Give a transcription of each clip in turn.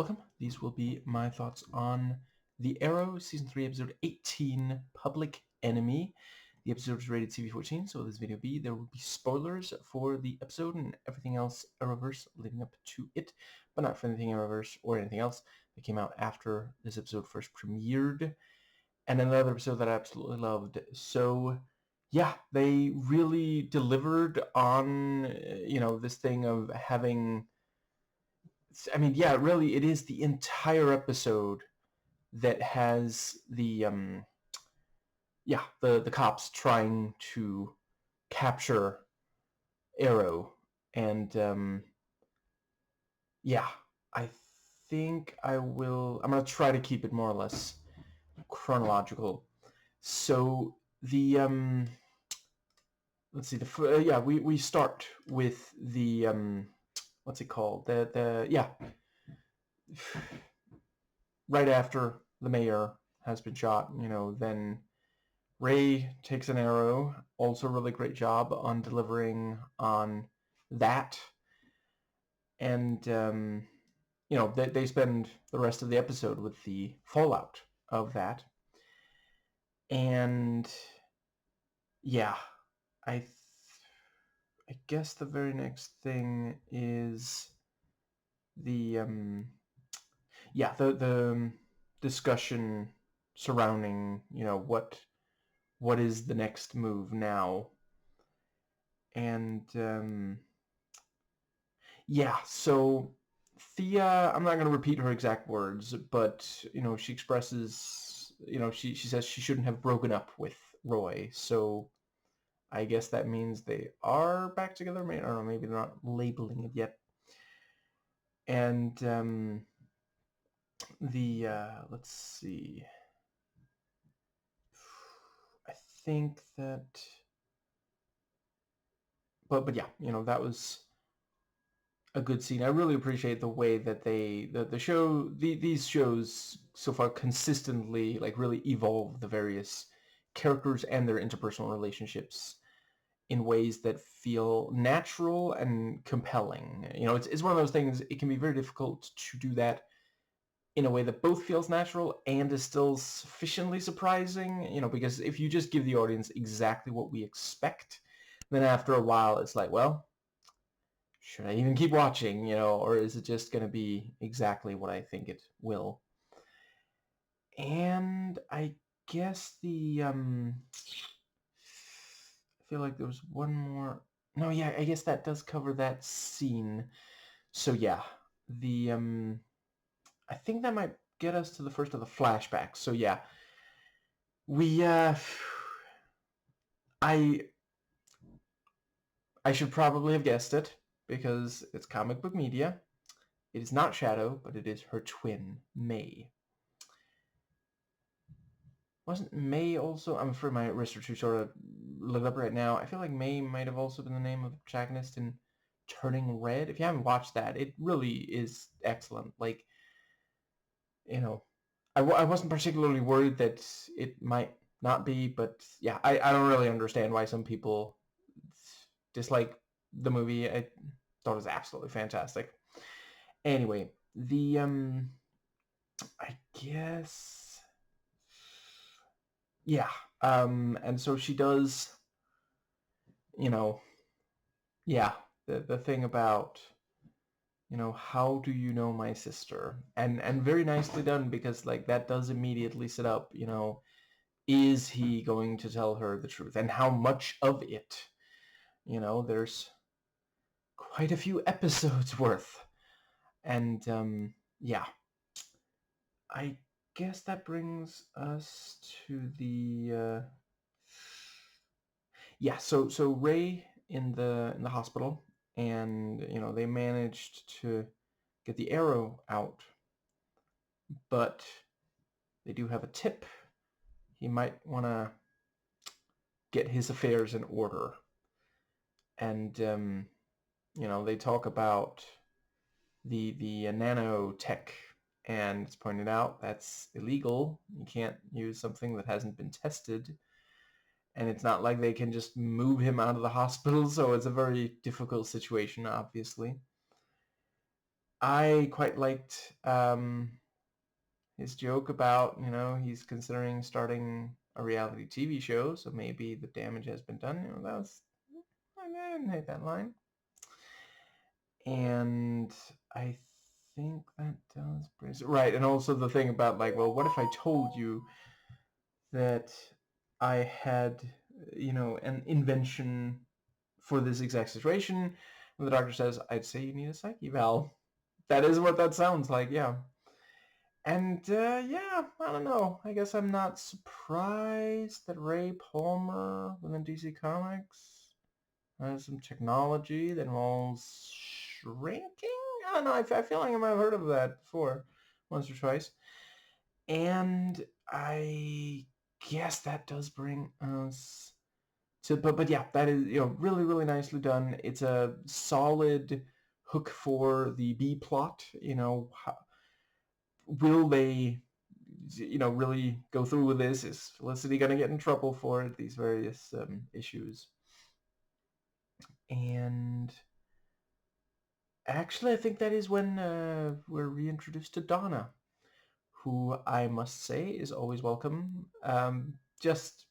Welcome. These will be my thoughts on The Arrow, Season 3, Episode 18, Public Enemy. The episode is rated CV-14, so this video there will be spoilers for the episode and everything else Arrowverse leading up to it, but not for anything Arrowverse or anything else that came out after this episode first premiered. And another episode that I absolutely loved. So, yeah, they really delivered on, this thing of having... I mean, yeah, really, it is the entire episode that has the cops trying to capture Arrow, and I think I'm gonna try to keep it more or less chronological. So the let's see, we start with the what's it called? Right after the mayor has been shot, then Ray takes an arrow. Also really great job on delivering on that. And, they spend the rest of the episode with the fallout of that. And, yeah, I guess the very next thing is the discussion surrounding, what is the next move now. And so Thea, I'm not going to repeat her exact words, but she expresses, she says she shouldn't have broken up with Roy. So I guess that means they are back together. I don't know, maybe they're not labeling it yet. And let's see. I think that, but yeah, that was a good scene. I really appreciate the way that these shows so far consistently really evolve the various characters and their interpersonal relationships in ways that feel natural and compelling. It's one of those things, it can be very difficult to do that in a way that both feels natural and is still sufficiently surprising, because if you just give the audience exactly what we expect, then after a while it's like, well, should I even keep watching, or is it just going to be exactly what I think it will? And I guess I feel like there was one more. No, yeah, I guess that does cover that scene. So yeah, I think that might get us to the first of the flashbacks. So yeah, I should probably have guessed it because it's comic book media. It is not Shadow, but it is her twin, May. Wasn't May also... I'm afraid my wrist are too sort of look up right now. I feel like May might have also been the name of the protagonist in Turning Red. If you haven't watched that, it really is excellent. Like, I wasn't particularly worried that it might not be, but yeah, I don't really understand why some people dislike the movie. I thought it was absolutely fantastic. Anyway, I guess, yeah, and so she does, the thing about, how do you know my sister? And very nicely done, because that does immediately set up, is he going to tell her the truth? And how much of it? There's quite a few episodes worth. And I guess that brings us to the so Ray in the hospital, and they managed to get the arrow out, but they do have a tip. He might want to get his affairs in order. And they talk about the nanotech, and it's pointed out that's illegal. You can't use something that hasn't been tested, and it's not like they can just move him out of the hospital, so it's a very difficult situation, obviously. I quite liked his joke about, he's considering starting a reality TV show, so maybe the damage has been done. I didn't hate that line. And I think that does bring it right. And also the thing about like, well, what if I told you that I had, an invention for this exact situation? And the doctor says, I'd say you need a psych eval. That is what that sounds like, yeah. And yeah, I don't know. I guess I'm not surprised that Ray Palmer within DC Comics has some technology that involves shrinking. I don't know. I feel like I might have heard of that before, once or twice. And I guess that does bring us to, but yeah, that is really really nicely done. It's a solid hook for the B plot. Will they really go through with this? Is Felicity going to get in trouble for it? These various issues. And actually, I think that is when we're reintroduced to Donna, who I must say is always welcome. Just,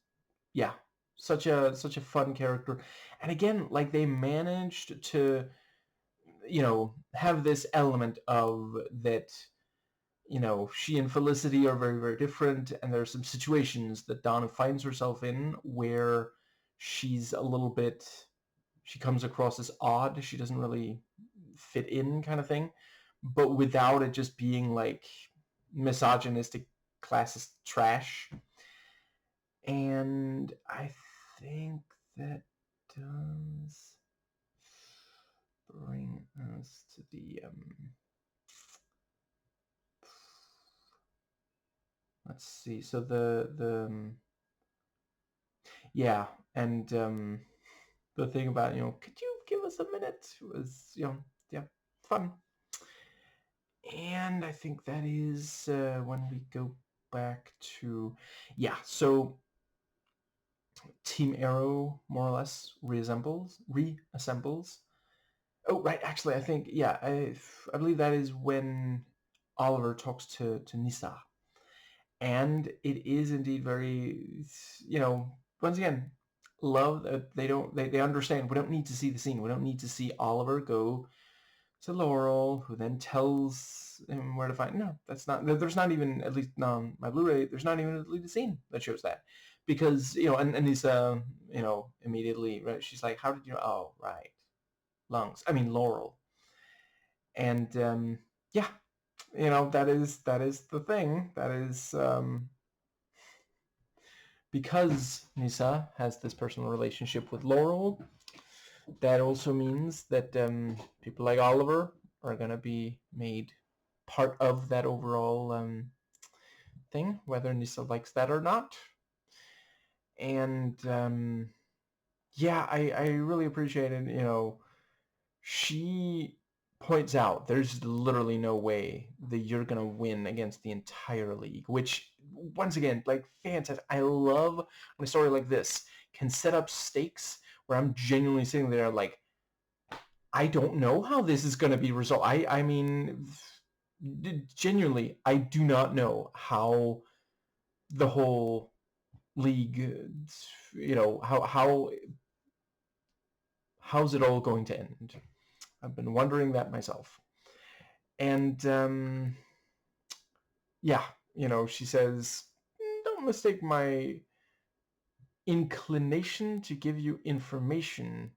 yeah, such a fun character. And again, like they managed to, have this element of that she and Felicity are very, very different, and there are some situations that Donna finds herself in where she's a little bit, she comes across as odd. She doesn't really fit in kind of thing, but without it just being like misogynistic classist trash. And I think that does bring us to the let's see. So the yeah, and the thing about could you give us a minute was yeah, fun. And I think that is when we go back to so Team Arrow more or less reassembles. Oh right, actually I think I believe that is when Oliver talks to Nisa. And it is indeed very, once again, love that they understand. We don't need to see the scene. We don't need to see Oliver go to Laurel, who then tells him where to find. No, that's not. There's not even, at least on my Blu-ray, there's not even a deleted scene that shows that, because and he's immediately, right. She's like, how did you know? Oh, right, lungs. I mean Laurel, and yeah, that is the thing. That is because Nisa has this personal relationship with Laurel. That also means that people like Oliver are going to be made part of that overall thing, whether Nisa likes that or not. And yeah, I really appreciate it. She points out there's literally no way that you're going to win against the entire league, which, once again, like, fantastic. I love when a story like this can set up stakes where I'm genuinely sitting there like, I don't know how this is going to be resolved. I mean, genuinely, I do not know how the whole league, how's it all going to end. I've been wondering that myself. And yeah, she says, don't mistake my inclination to give you information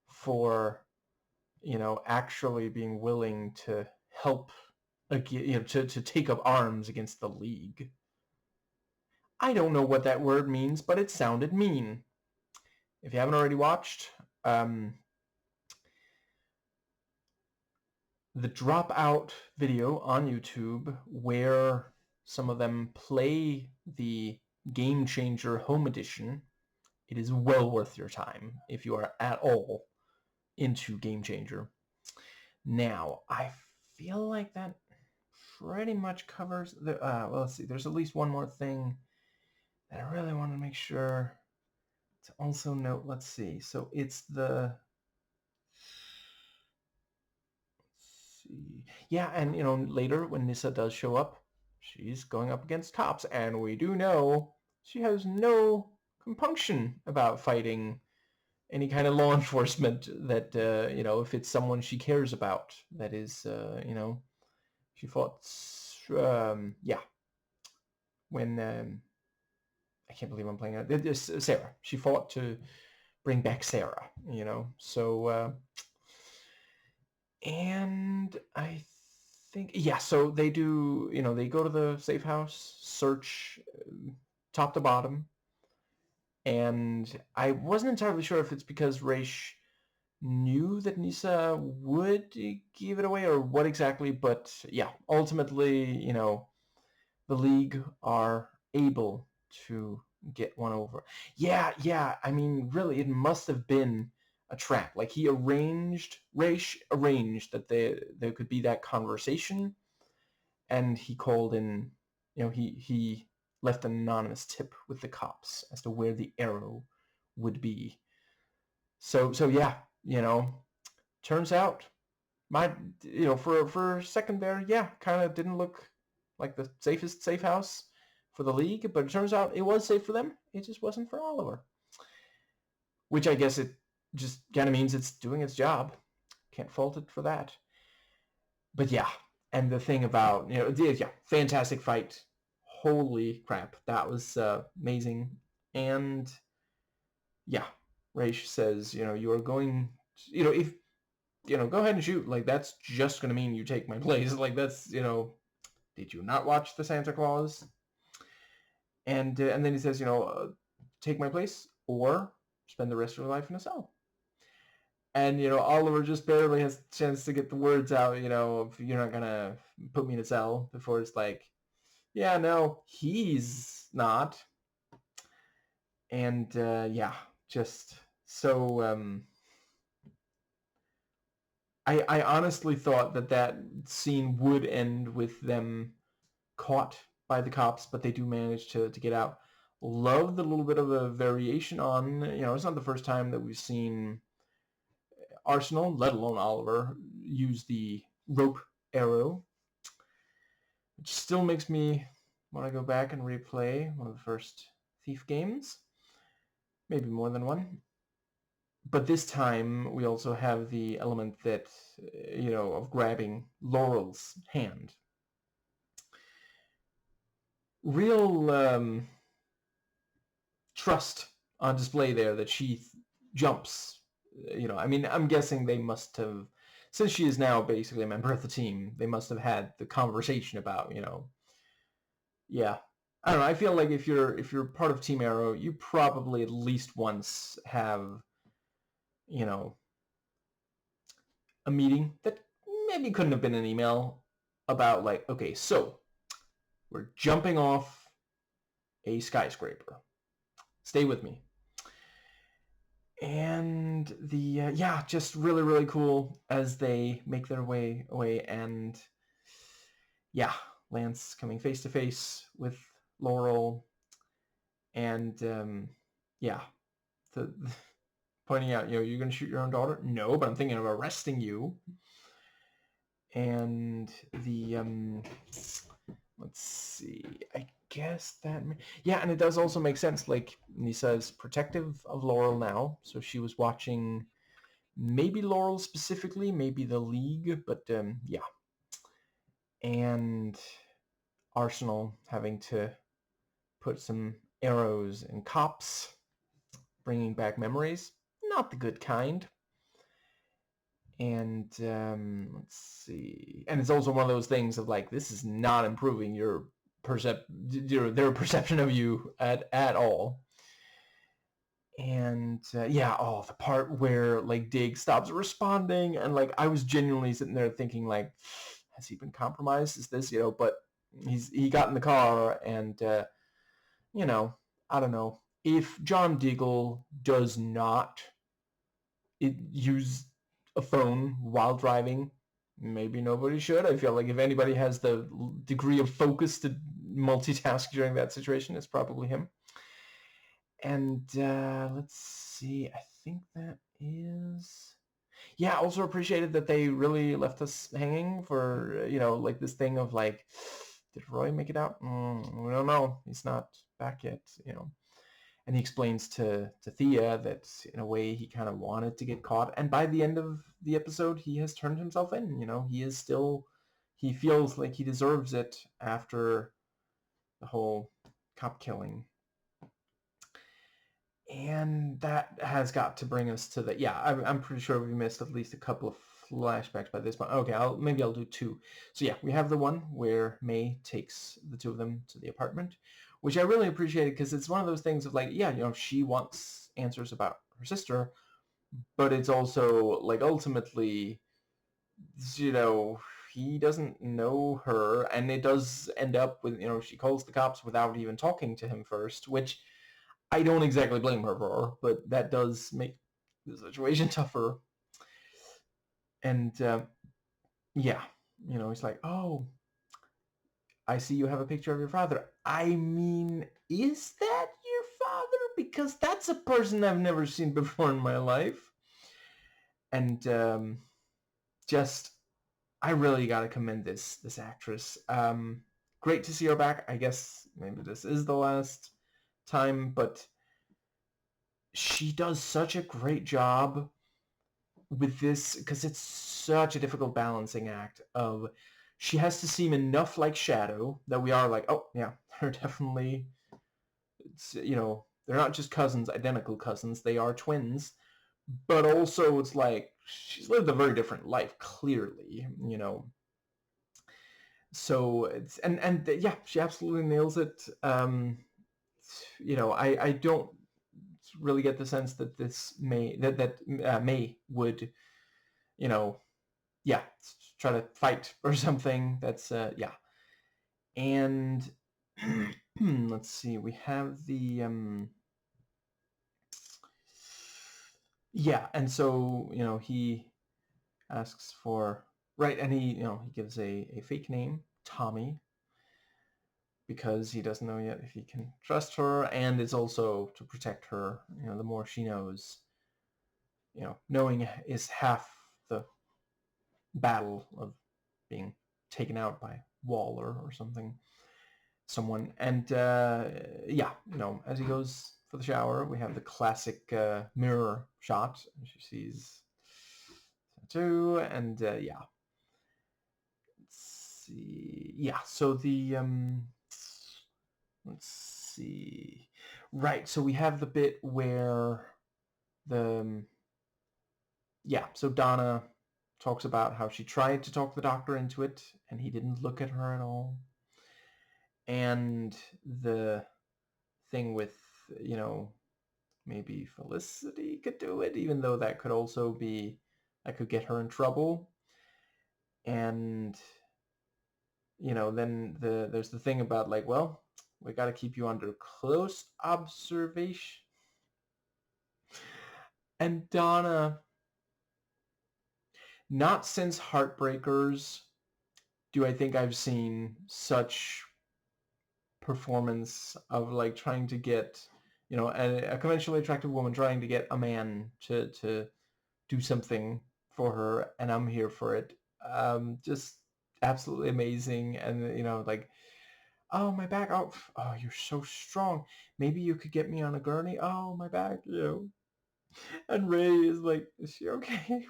for, actually being willing to help, to take up arms against the League. I don't know what that word means, but it sounded mean. If you haven't already watched, the Dropout video on YouTube, where some of them play the Game Changer Home Edition, it is well worth your time if you are at all into Game Changer. Now, I feel like that pretty much covers the, well, let's see, there's at least one more thing that I really want to make sure to also note. Let's see, so it's the, see. Yeah, and later when Nissa does show up, she's going up against cops, and we do know she has no compunction about fighting any kind of law enforcement that if it's someone she cares about. That is, she fought. Yeah, when I can't believe I'm playing it. This Sarah. She fought to bring back Sarah. So and I think yeah. So they do. They go to the safe house, search top to bottom, and I wasn't entirely sure if it's because Raish knew that Nisa would give it away or what exactly, but yeah, ultimately, the League are able to get one over. Yeah, I mean, really, it must have been a trap. Like Raish arranged that there could be that conversation, and he called in, he left an anonymous tip with the cops as to where the arrow would be. So yeah, turns out my for a second there, yeah, kind of didn't look like the safest safe house for the League, but it turns out it was safe for them. It just wasn't for Oliver, which I guess it just kind of means it's doing its job. Can't fault it for that. But yeah, and the thing about yeah, fantastic fight. Holy crap, that was amazing. And yeah, Raish says, you are going, if go ahead and shoot. Like, that's just going to mean you take my place. Like, that's, did you not watch the Santa Claus? And then he says, take my place or spend the rest of your life in a cell. And, Oliver just barely has a chance to get the words out, if you're not going to put me in a cell before it's like, yeah, no, he's not. And, yeah, just so, I honestly thought that scene would end with them caught by the cops, but they do manage to get out. Love the little bit of a variation on, it's not the first time that we've seen Arsenal, let alone Oliver, use the rope arrow, which still makes me want to go back and replay one of the first Thief games. Maybe more than one. But this time we also have the element that, of grabbing Laurel's hand. Real trust on display there that she jumps. I mean, I'm guessing they must have, since she is now basically a member of the team, they must have had the conversation about, yeah. I don't know. I feel like if you're part of Team Arrow, you probably at least once have, a meeting that maybe couldn't have been an email about like, okay, so we're jumping off a skyscraper. Stay with me. And the yeah, just really, really cool as they make their way away. And yeah, Lance coming face to face with Laurel, and yeah, the pointing out, you're going to shoot your own daughter. No, but I'm thinking of arresting you. And the let's see, I guess that, yeah, and it does also make sense. Like, Nisa is protective of Laurel now, so she was watching maybe Laurel specifically, maybe the League, but yeah. And Arsenal having to put some arrows in cops, bringing back memories, not the good kind. And let's see, and it's also one of those things of like, this is not improving their perception of you at all. And yeah, the part where like Dig stops responding, and like I was genuinely sitting there thinking like, has he been compromised? Is this, but he got in the car, and I don't know, if John Diggle does not use a phone while driving, maybe nobody should. I feel like if anybody has the degree of focus to multitask during that situation, it's probably him. And let's see, I think that is, Yeah, also appreciated that they really left us hanging for, like this thing of like, did Roy make it out? We don't know. He's not back yet. And he explains to Thea that in a way he kind of wanted to get caught. And by the end of the episode, he has turned himself in. He is still, he feels like he deserves it after the whole cop killing. And that has got to bring us to the, yeah, I'm pretty sure we missed at least a couple of flashbacks by this point. Okay, maybe I'll do two. So yeah, we have the one where May takes the two of them to the apartment, which I really appreciated because it's one of those things of like, yeah, she wants answers about her sister, but it's also like ultimately, he doesn't know her, and it does end up with, she calls the cops without even talking to him first, which I don't exactly blame her for, but that does make the situation tougher. And yeah, he's like, oh, I see you have a picture of your father. I mean, is that your father? Because that's a person I've never seen before in my life. And just, I really got to commend this actress. Great to see her back. I guess maybe this is the last time, but she does such a great job with this because it's such a difficult balancing act of she has to seem enough like Shadow that we are like, oh yeah, they're definitely, they're not just cousins, identical cousins, they are twins, but also it's like she's lived a very different life, clearly. So it's and yeah, she absolutely nails it. I don't really get the sense that this May would, you know, yeah, try to fight or something. That's yeah. And let's see, we have the yeah, and so he asks for, right, and he gives a fake name, Tommy, because he doesn't know yet if he can trust her, and it's also to protect her. The more she knows, knowing is half the battle of being taken out by Waller or someone. And yeah, as he goes for the shower, we have the classic mirror shot. She sees tattoo, and yeah. Let's see. Yeah, so the let's see. Right, so we have the bit where the yeah, so Donna talks about how she tried to talk the doctor into it, and he didn't look at her at all. And the thing with, maybe Felicity could do it, even though that could also be, that could get her in trouble. And, then there's the thing about like, well, we got to keep you under close observation. And Donna, not since Heartbreakers do I think I've seen such performance of like trying to get, a conventionally attractive woman trying to get a man to do something for her, and I'm here for it. Just absolutely amazing. And like, oh, my back, oh, you're so strong, maybe you could get me on a gurney, oh, my back. And Ray is like, is she okay?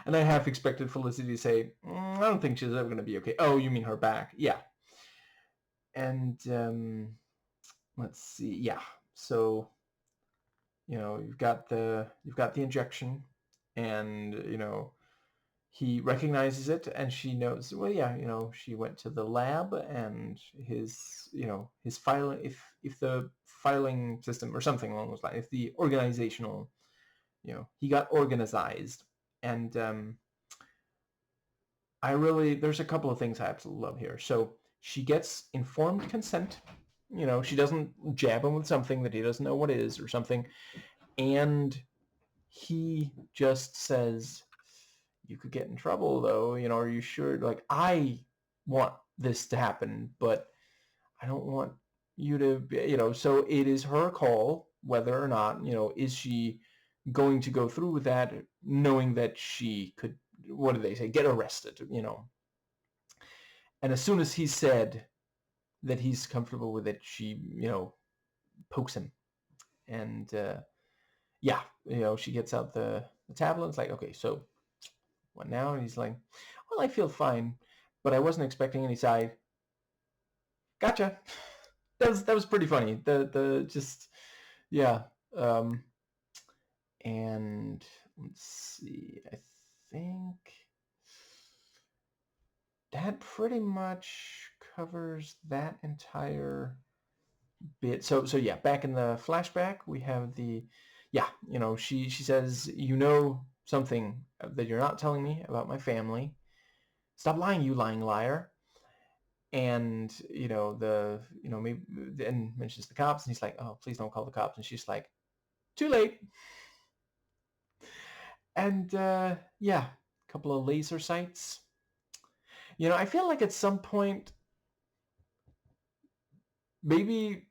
And I half expected Felicity to say, I don't think she's ever going to be okay. Oh, you mean her back? Yeah. And let's see. Yeah. So, you've got the injection, and he recognizes it, and she knows. Well, yeah, she went to the lab, and his filing, if the filing system or something along those lines, if the organizational, he got organized, and there's a couple of things I absolutely love here. So she gets informed consent. She doesn't jab him with something that he doesn't know what is or something. And he just says, you could get in trouble though, are you sure? Like, I want this to happen, but I don't want you to be, so it is her call whether or not, is she going to go through with that, knowing that she could, what do they say, get arrested, And as soon as he said that he's comfortable with it, she, pokes him. And yeah, she gets out the tablet. It's like, okay, so what now? And he's like, well, I feel fine, but I wasn't expecting any side. Gotcha. That was pretty funny. The just yeah. Um, and let's see. I think that pretty much covers that entire bit. So yeah, back in the flashback, we have she says, something that you're not telling me about my family. Stop lying, you lying liar. And maybe, and mentions the cops, and he's like, oh, please don't call the cops. And she's like, too late. And yeah, a couple of laser sights. I feel like at some point, maybe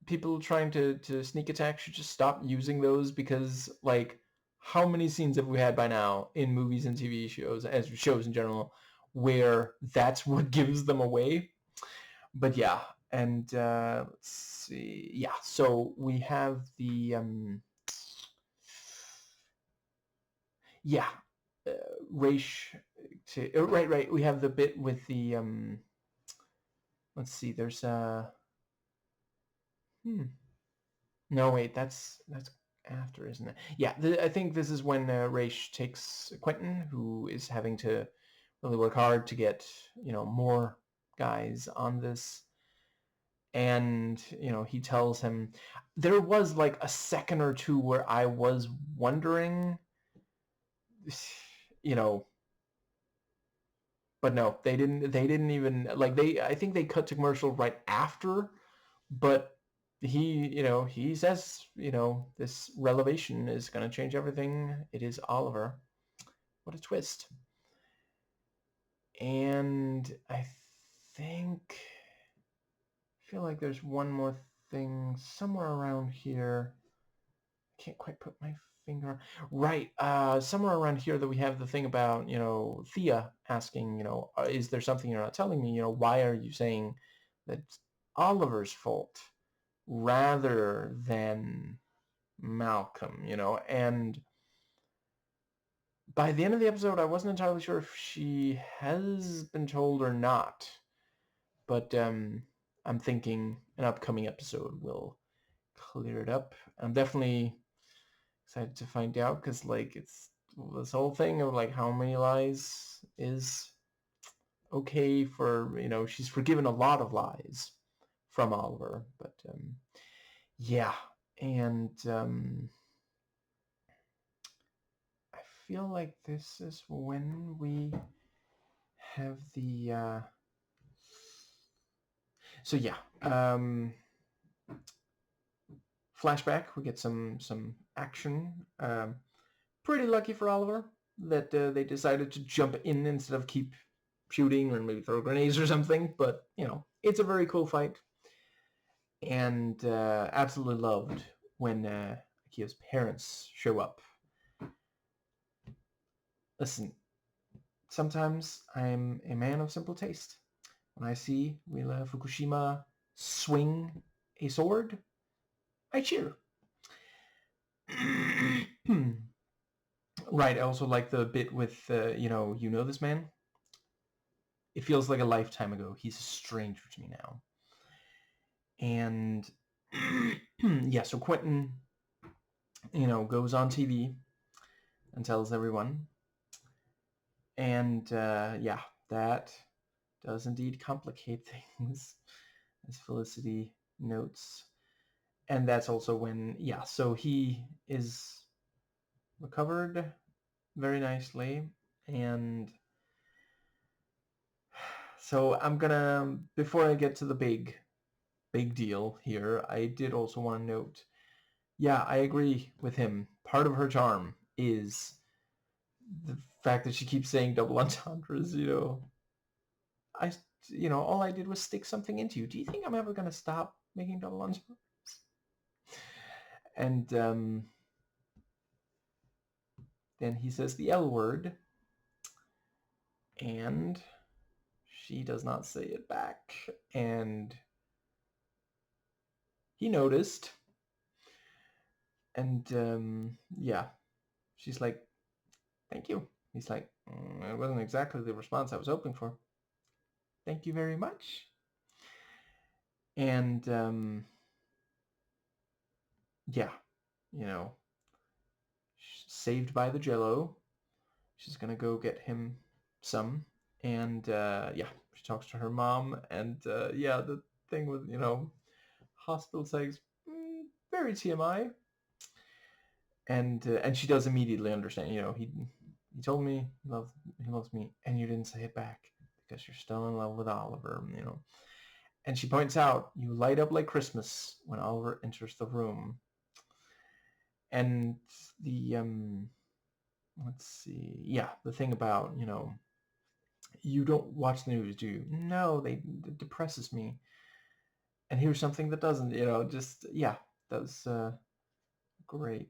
people trying to sneak attack should just stop using those, because like, how many scenes have we had by now in movies and TV shows, as shows in general, where that's what gives them away? But yeah, and let's see. Yeah, so we have the yeah, uh, Raish right. We have the bit with the let's see. There's no, wait, that's after, isn't it? Yeah, I think this is when Raish takes Quentin, who is having to really work hard to get more guys on this. And he tells him, there was like a second or two where I was wondering, you know but no, they didn't even, like, I think they cut to commercial right after. But he says, this revelation is going to change everything. It is Oliver. What a twist. And I feel like there's one more thing somewhere around here. I can't quite put my finger on. Right, somewhere around here that we have the thing about, Thea asking, is there something you're not telling me? Why are you saying that it's Oliver's fault rather than Malcolm? And by the end of the episode, I wasn't entirely sure if she has been told or not. But I'm thinking an upcoming episode will clear it up. I'm definitely excited to find out, because like, it's this whole thing of like how many lies is okay for, she's forgiven a lot of lies from Oliver. But yeah. And I feel like this is when we have the so yeah, flashback. We get some action. Pretty lucky for Oliver that they decided to jump in instead of keep shooting or maybe throw grenades or something. But it's a very cool fight, and absolutely loved when Akio's parents show up. Listen, sometimes I'm a man of simple taste. When I see Willa Fukushima swing a sword, I cheer. Right, I also like the bit with, this man? It feels like a lifetime ago. He's a stranger to me now. And yeah, so Quentin, goes on TV and tells everyone. And yeah, that does indeed complicate things, as Felicity notes. And that's also when, yeah, so he is recovered very nicely. And so I'm gonna, before I get to the big deal here, I did also want to note, yeah, I agree with him. Part of her charm is the fact that she keeps saying double entendres. All I did was stick something into you. Do you think I'm ever gonna stop making double entendres? And Then he says the L word, and she does not say it back. And he noticed. And yeah, she's like, thank you. He's like, it wasn't exactly the response I was hoping for. Thank you very much. And yeah, you know, saved by the Jello. She's gonna go get him some. And yeah, she talks to her mom. And yeah, the thing with, hospital sex, very TMI. And she does immediately understand. He told me he loves me, and you didn't say it back because you're still in love with Oliver. And she points out, you light up like Christmas when Oliver enters the room. And the let's see, yeah, the thing about, you don't watch the news, do you? No, it depresses me. And here's something that doesn't, just, yeah, that's great.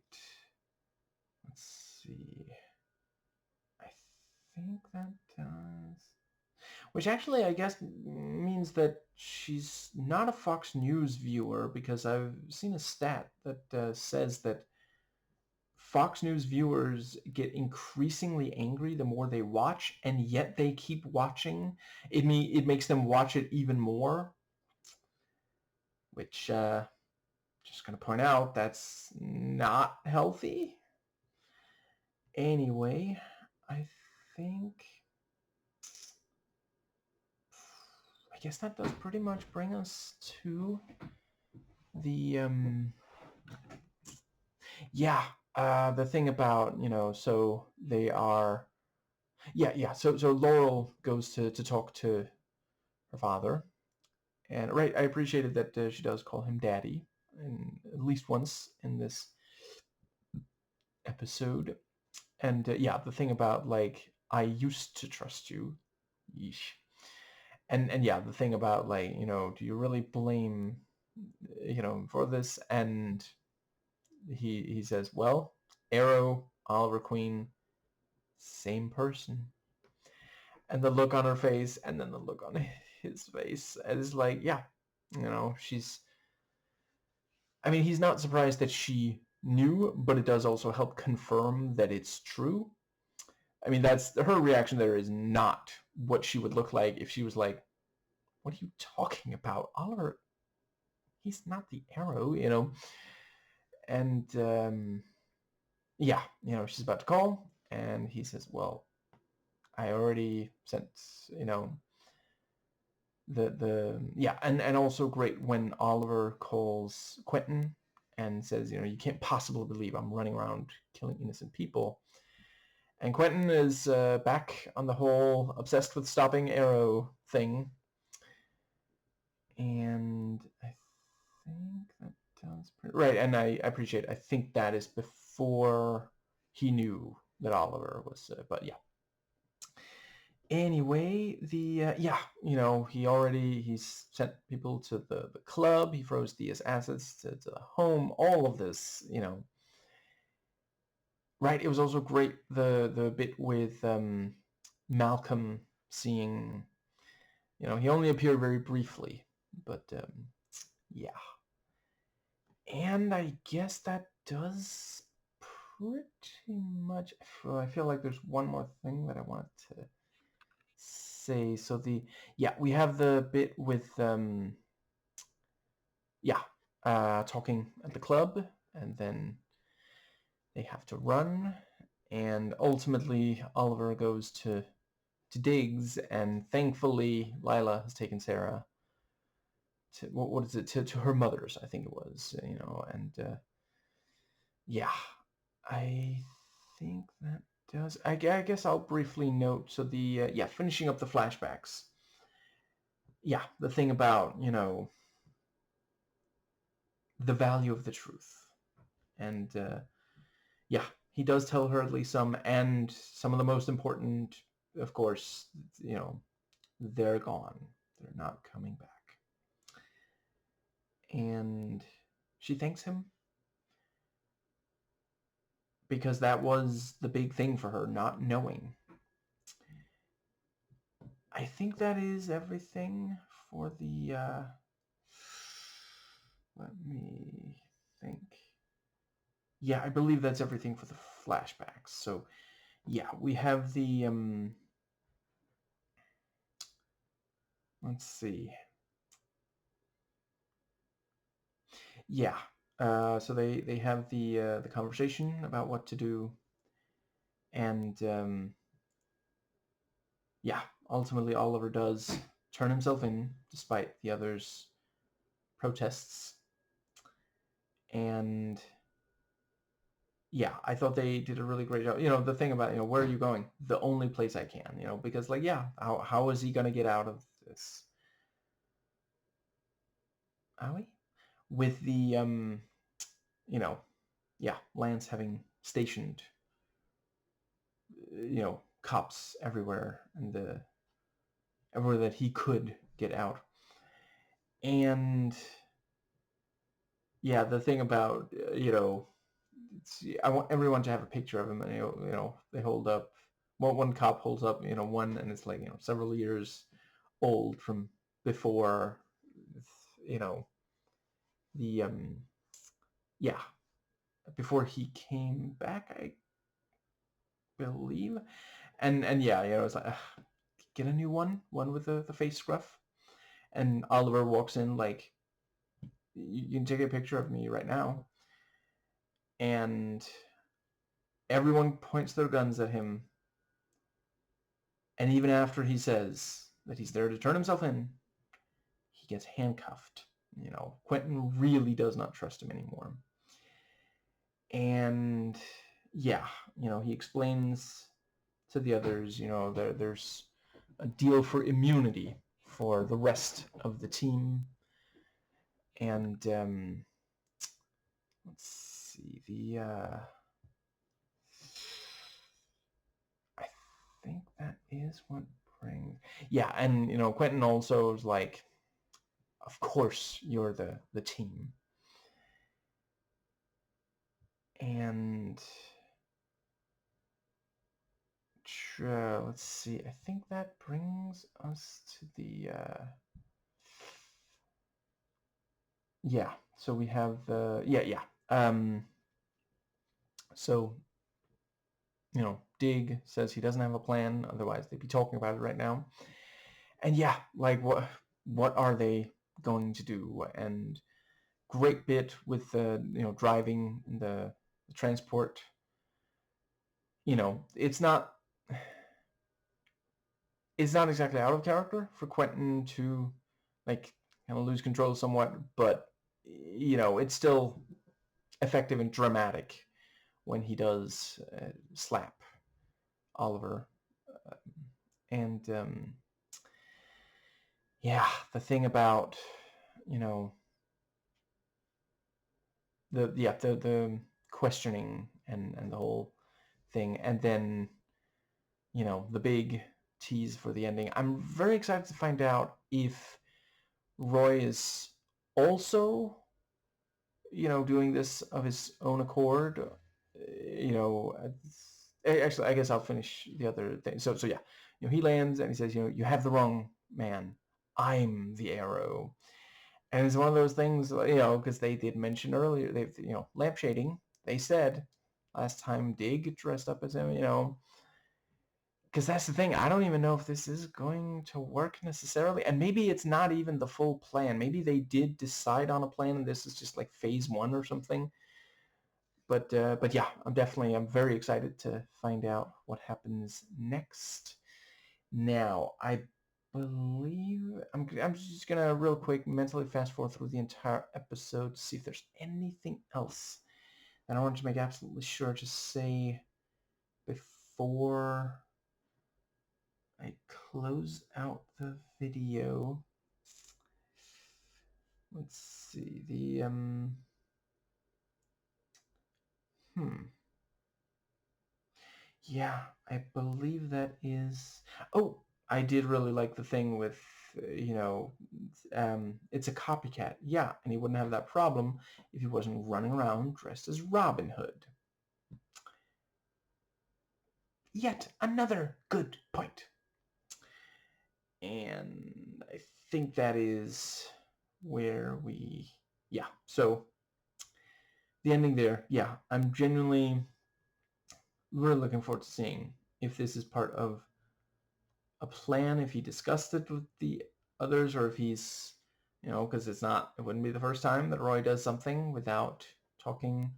Let's see. I think that does. Which actually, I guess, means that she's not a Fox News viewer, because I've seen a stat that says that Fox News viewers get increasingly angry the more they watch, and yet they keep watching. It makes them watch it even more, which, just going to point out, that's not healthy. Anyway, I guess that does pretty much bring us to the the thing about, so they are, so Laurel goes to talk to her father. And right, I appreciated that she does call him daddy, and at least once in this episode. And yeah, the thing about, like, I used to trust you. Yeesh. And yeah, the thing about, like, do you really blame, for this? And he says, well, Arrow, Oliver Queen, same person. And the look on her face, and then the look on his face, is like, yeah, she's, I mean, he's not surprised that she knew, but it does also help confirm that it's true. I mean, that's her reaction there is not what she would look like if she was like, what are you talking about? Oliver, he's not the Arrow. And yeah, she's about to call, and he says, well, I already sent, yeah, and also great when Oliver calls Quentin and says, you can't possibly believe I'm running around killing innocent people. And Quentin is back on the whole obsessed with stopping Arrow thing. And I think that does right. And I appreciate, I think that is before he knew that Oliver was, but yeah. Anyway, yeah, he's sent people to the club. He froze Thea's assets to the home. All of this, right. It was also great, the bit with Malcolm seeing, he only appeared very briefly, but yeah. And I guess that does pretty much, I feel like there's one more thing that I wanted to say. So we have the bit with talking at the club, and then they have to run, and ultimately Oliver goes to Diggs, and thankfully Lila has taken Sarah to, what is it, to her mother's, I think it was, and yeah, I think that does, I guess I'll briefly note, so the finishing up the flashbacks. Yeah, the thing about, the value of the truth. And yeah, he does tell her at least some, and some of the most important, of course, they're gone. They're not coming back. And she thanks him because that was the big thing for her, not knowing. I think that is everything for the, let me think. Yeah, I believe that's everything for the flashbacks. So, yeah, we have the, let's see. Yeah, so they have the conversation about what to do, and yeah, ultimately Oliver does turn himself in despite the others' protests, and yeah, I thought they did a really great job. The thing about, where are you going? The only place I can, because like, yeah, how is he gonna get out of this? Owie? With the yeah, Lance having stationed cops everywhere, and everywhere that he could get out. And yeah, the thing about I want everyone to have a picture of him, and they hold up. One cop holds up one, and it's like several years old from before you know the yeah, before he came back, I believe. And yeah, it's like, get a new one with the face scruff. And Oliver walks in like, you can take a picture of me right now. And everyone points their guns at him. And even after he says that he's there to turn himself in, he gets handcuffed. Quentin really does not trust him anymore. And yeah, he explains to the others, there's a deal for immunity for the rest of the team. And let's see, I think that is what brings. Yeah, and Quentin also is like, of course you're the team. And let's see, I think that brings us to the yeah, so we have so Dig says he doesn't have a plan, otherwise they'd be talking about it right now. And yeah, like what are they going to do? And great bit with the driving the transport. It's not exactly out of character for Quentin to like kind of lose control somewhat, but it's still effective and dramatic when he does slap Oliver. And yeah, the thing about the questioning and the whole thing, and then the big tease for the ending. I'm very excited to find out if Roy is also doing this of his own accord. Actually, I guess I'll finish the other thing. So yeah, he lands and he says, you have the wrong man. I'm the arrow. And it's one of those things, because they did mention earlier, they've, lamp shading. They said last time Dig dressed up as him, because that's the thing. I don't even know if this is going to work necessarily. And maybe it's not even the full plan. Maybe they did decide on a plan and this is just like phase 1 or something. But yeah, I'm very excited to find out what happens next. Now, I believe I'm just gonna real quick mentally fast forward through the entire episode to see if there's anything else that I want to make absolutely sure to say before I close out the video. Let's see, yeah, I believe that is... Oh, I did really like the thing with, it's a copycat. Yeah, and he wouldn't have that problem if he wasn't running around dressed as Robin Hood. yet another good point. And I think that is where we... Yeah, so the ending there, yeah, I'm genuinely really looking forward to seeing if this is part of a plan, if he discussed it with the others, or if he's, because it wouldn't be the first time that Roy does something without talking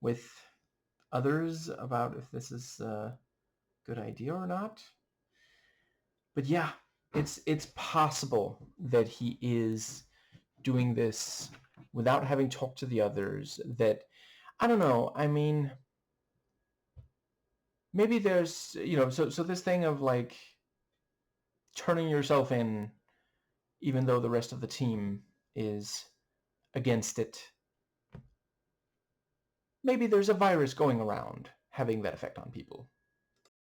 with others about if this is a good idea or not. But yeah, it's possible that he is doing this without having talked to the others. That, I don't know, I mean, maybe there's, so this thing of like turning yourself in even though the rest of the team is against it. Maybe there's a virus going around having that effect on people.